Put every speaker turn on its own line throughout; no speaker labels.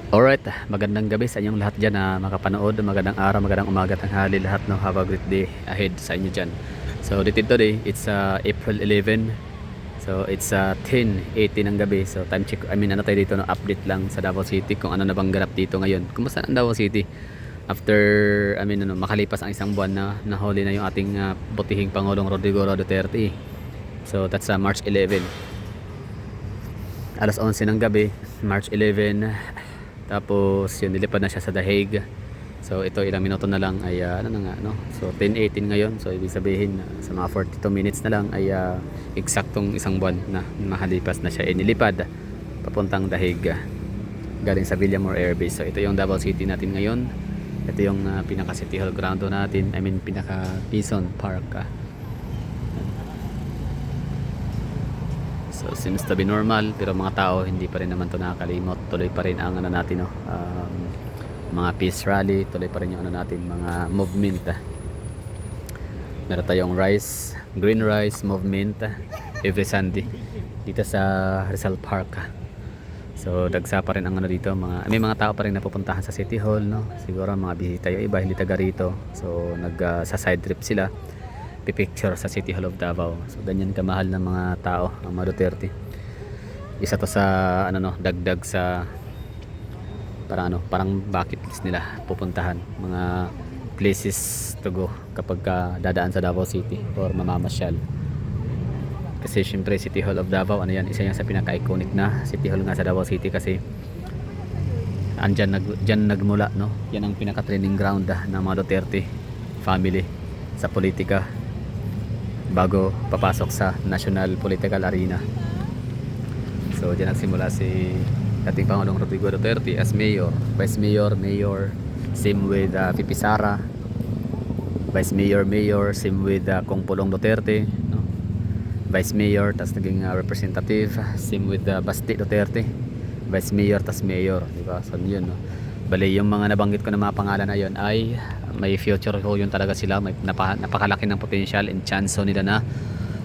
Alright, magandang gabi sa inyong lahat dyan na makapanood. Magandang araw, magandang umaga, tanghali lahat, no? Have a great day ahead sa inyo dyan. So dito today, it's April 11. So it's 10:80 ng gabi. So time check, ano tayo dito, no? Update lang sa Davao City kung ano na bang ganap dito ngayon. Kumusta ang Davao City? After, makalipas ang isang buwan na nahuli na yung ating butihing Pangulong Rodrigo Duterte. So that's March 11. Alas 11 ng gabi, March 11. Tapos yun, nilipad na siya sa The Hague. So ito, ilang minuto na lang ay So 10:18 ngayon. So ibig sabihin sa mga 42 minutes na lang ay eksaktong isang buwan na mahalipas na siya nilipad papuntang The Hague, galing sa Villamor Air Base. So ito yung Davao City natin ngayon. Ito yung pinaka City Hall ground natin. Pinaka Quezon Park. So seems to be normal, pero mga tao hindi pa rin naman to nakakalimot. Tuloy pa rin ang natin, mga peace rally, tuloy pa rin yung natin, mga movement. Meron tayong green rice movement every Sunday dito sa Rizal Park. So dagsa pa rin ang dito, may mga tao pa rin napupuntahan sa City Hall, no? Siguro mga bisita yung iba, hindi taga rito. So sa side trip sila, picture sa City Hall of Davao. So ganyan kamahal ng mga tao ang mga Duterte. Isa to sa dagdag sa parang bucket list nila, pupuntahan mga places to go kapag dadaan sa Davao City or mamamasyal. Kasi syempre City Hall of Davao, isa yan sa pinaka-iconic na City Hall nga sa Davao City, kasi dyan nagmula, no? Yan ang pinaka-training ground ng mga Duterte family sa politika bago papasok sa national political arena. So diyan nagsimula si dating Pangulong Rodrigo Duterte as mayor, vice mayor, same with Pipi Sara, vice mayor, same with Kong Pulong Duterte, no? Vice mayor, tas naging representative, same with Basti Duterte, vice mayor, tas mayor, diba? So yun, no? Bali yung mga nabanggit ko na mga pangalan na yun ay may future ho yun talaga sila. May napakalaki ng potential and chance nila na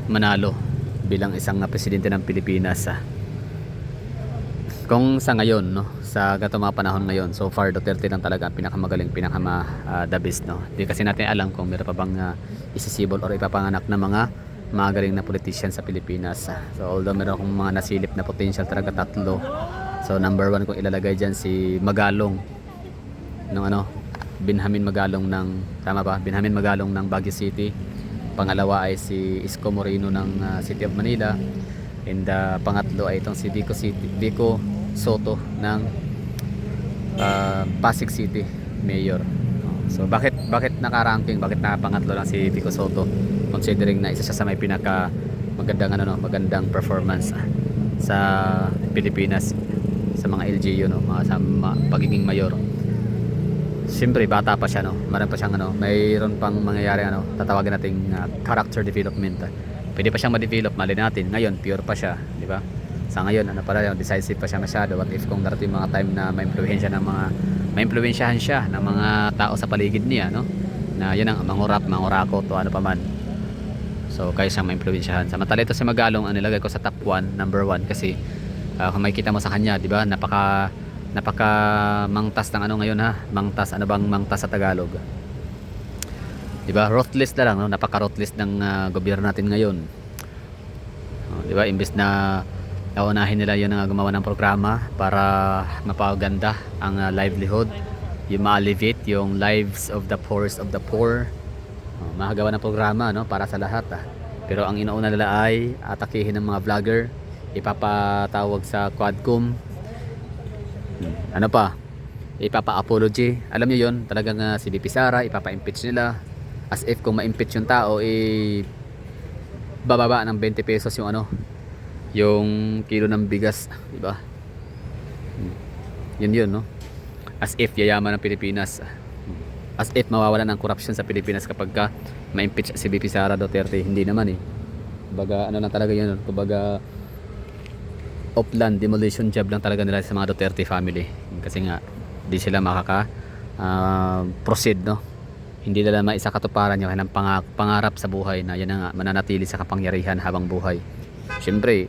manalo bilang isang presidente ng Pilipinas. Kung sa ngayon, no, sa gato mga panahon ngayon, so far Duterte lang talaga ang pinakamagaling, the best, no? Di kasi natin alam kung meron pa bang isisibol or ipapanganak na mga magaling na politician sa Pilipinas. So although meron akong mga nasilip na potential talaga, tatlo. So number 1 kung ilalagay dyan si Magalong Binhamin Magalong ng Baguio City. Pangalawa ay si Isko Moreno ng City of Manila, and pangatlo ay itong si Vico Soto ng Pasig City Mayor. So bakit naka-ranking, bakit nakapangatlo lang si Vico Soto, considering na isa siya sa may pinaka magandang performance sa Pilipinas sa mga LGU, sa pagiging mayor. Siyempre bata pa siya, mayroon pa siyang mayroon pang mangyayari tatawagin nating character development. Pwede pa siyang ma-develop, mali natin. Ngayon pure pa siya, di ba? Sa ngayon decisive pa siya masyado. What if kung darating mga time na maimpluwensyahan siya ng mga tao sa paligid niya, na yun ang mangurako to pa man. So kaya siyang maimpluwensyahan. Samantala ito si Magalong, ang nilagay ko sa top 1, number 1, kasi kung makikita mo sa kanya, di ba, napaka mangtas ng ngayon, mangtas, bang mangtas sa Tagalog, di ba? Ruthless na lang, napaka ruthless ng gobyerno natin ngayon, di ba? Imbes na naunahin nila yun ang gumawa ng programa para mapaganda ang livelihood, yung ma-alleviate yung lives of the poorest of the poor, makagawa ng programa para sa lahat, pero ang inauna nila ay atakihin ng mga vlogger, ipapatawag sa Quadcom, ipapa-apology. Alam niyo yon, talagang si VP Sara ipapa-impeach nila, as if kung ma-impeach yung tao bababa ng 20 pesos yung kilo ng bigas, di ba? Yun, no? As if yayaman ng Pilipinas, as if mawawalan ng corruption sa Pilipinas kapag ma-impeach si VP Sara Duterte. Hindi naman kumbaga lang talaga yun, kumbaga offland demolition job lang talaga nila sa mga Duterte family, kasi nga di sila proceed, hindi nila maisakatuparan yung kanilang pangarap sa buhay, na yan nga mananatili sa kapangyarihan habang buhay. Siyempre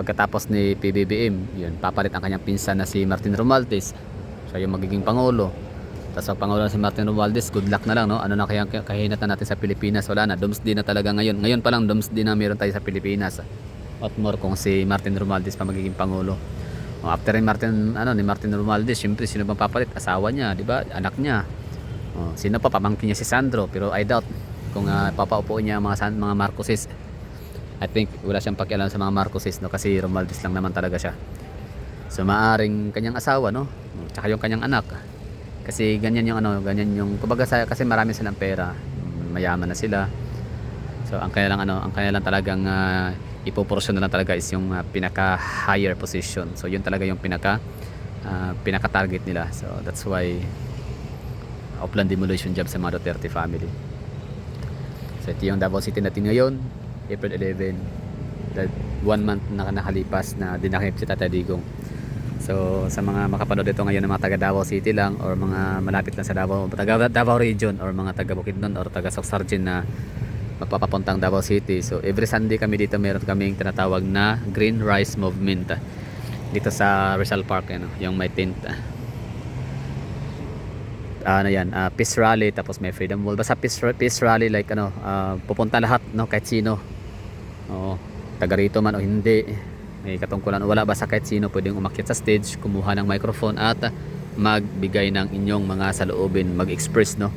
pagkatapos ni PBBM, yun, papalit ang kanyang pinsan na si Martin Romualdez. Siya yung magiging pangulo. Tapos pag pangulo na si Martin Romualdez, good luck na lang, no? Ano na kaya kahinatan natin sa Pilipinas? Wala na, doomsday na talaga ngayon. Ngayon pa lang doomsday na meron tayo sa Pilipinas. What more kung si Martin Romualdez pa magiging pangulo. After ni Martin Romualdez, syempre sino bang papalit? Asawa niya, 'di ba? Anak niya. Sino pa, pamangkin niya si Sandro, pero I doubt kung papaupuin niya mga Marcoses. I think wala siyang pakialam sa mga Marcoses, no, kasi Romualdez lang naman talaga siya. So maaring kanyang asawa, no, tsaka yung kanyang anak. Kasi ganyan yung kumbaga kasi marami silang pera, mayaman na sila. So ang kanya lang talagang ipoporsyon na lang talaga is yung pinaka higher position. So yun talaga yung pinaka target nila. So that's why Upland demolition job sa mga Duterte family. So ito yung Davao City natin ngayon, April 11, that 1 month na nakalipas na dinakip si Tatay Digong. So sa mga makapanood ito ngayon ng mga taga Davao City lang or mga malapit lang sa Davao region or mga taga Bukidnon or taga Soxargen na magpapapuntang Davao City. So every Sunday kami dito meron kaming tinatawag na Green Rice Movement dito sa Rizal Park, yung may tent. Peace rally, tapos may freedom wall. Basta peace rally, like pupunta lahat, no, kahit sino. Taga rito man o hindi, may katungkulan o wala, basta kahit sino pwedeng umakyat sa stage, kumuha ng microphone at magbigay ng inyong mga saloobin, mag-express, no.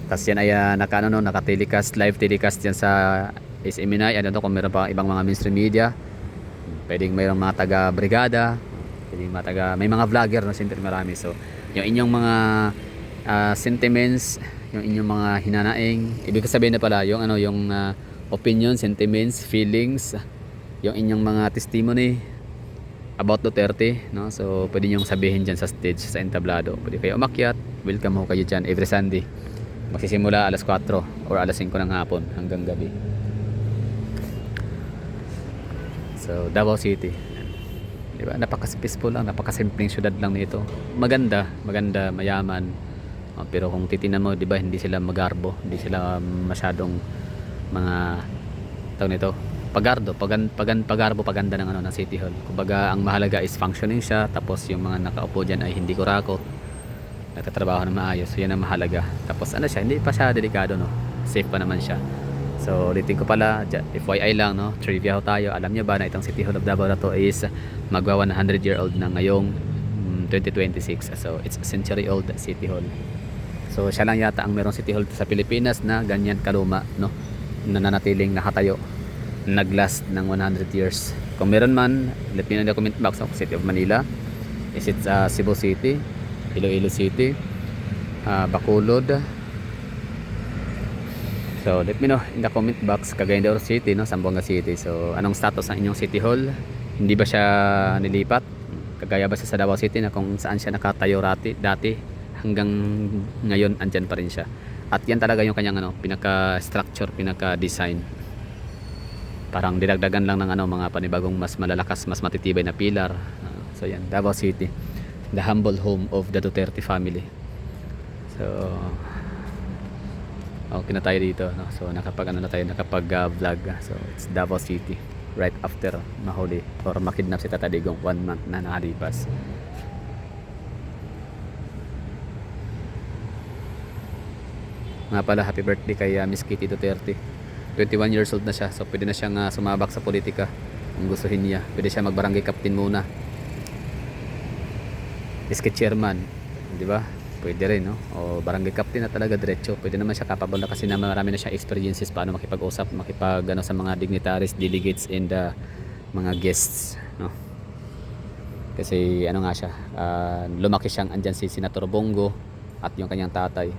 Tapos yan ay naka-telecast, live telecast yan sa SMNI. Ano to, kung meron pa ibang mga mainstream media, pwedeng mayroong mga taga-brigada, pwedeng may mga vlogger, no, siyempre marami. So yung inyong mga sentiments, yung inyong mga hinanaing, ibig sabihin na pala yung opinion, sentiments, feelings, yung inyong mga testimony about Duterte, no? So pwede nyo sabihin dyan sa stage, sa entablado. Pwede kayo umakyat, welcome ho kayo dyan every Sunday. Magsisimula alas 4 or alas 5 ng hapon hanggang gabi. So Davao City, diba? Napaka-peaceful lang, napakasimpleng syudad lang nito. Maganda, mayaman. Pero kung titingnan mo, diba, hindi sila magarbo, hindi sila masyadong mga tawag nito, paganda ng City Hall. Kumbaga ang mahalaga is functioning siya, tapos yung mga nakaupo diyan ay hindi kurakot, nagtatrabaho na maayos. So yan ang mahalaga. Tapos hindi pa siya delikado, no? Safe pa naman siya. So ulitin ko pala, FYI lang, no, trivia ho tayo. Alam niyo ba na itong City Hall of Davao na to is magwa 100-year-old na ngayong 2026. So it's a century-old City Hall. So siya lang yata ang merong City Hall sa Pilipinas na ganyan kaluma, no, nananatiling nakatayo, naglast ng 100 years. Kung meron man, let me know in the comment box of City of Manila. Is it Cebu City, Iloilo City, Bacolod? So let me know in the comment box. Cagayan de Oro City, no, Zamboanga City. So anong status ng inyong City Hall? Hindi ba siya nilipat? Kagaya ba sa Davao City na kung saan siya nakatayo dati hanggang ngayon andyan pa rin siya? At yan talaga yung kanyang pinaka-structure, pinaka-design. Parang dinagdagan lang ng mga panibagong mas malalakas, mas matitibay na pilar. So yan, Davao City, the humble home of the Duterte family. So okay na tayo dito, no? So nakapag-vlog. So it's Davao City right after mahuli or makidnap si Tatay Digong 1 month na nakalipas. Nga pala, happy birthday kay Miss Kitty Duterte. 21 years old na siya, so pwede na siyang sumabak sa politika kung gustuhin niya. Pwede siya magbarangay captain muna, iski chairman, di ba? Pwede rin, no? O barangay captain na talaga diretso. Pwede naman siya, capable na kasi na marami na siya experiences paano makipag-usap, sa mga dignitaries, delegates and mga guests, no? Kasi siya, lumaki siyang andyan si Senator Bongo at yung kanyang tatay.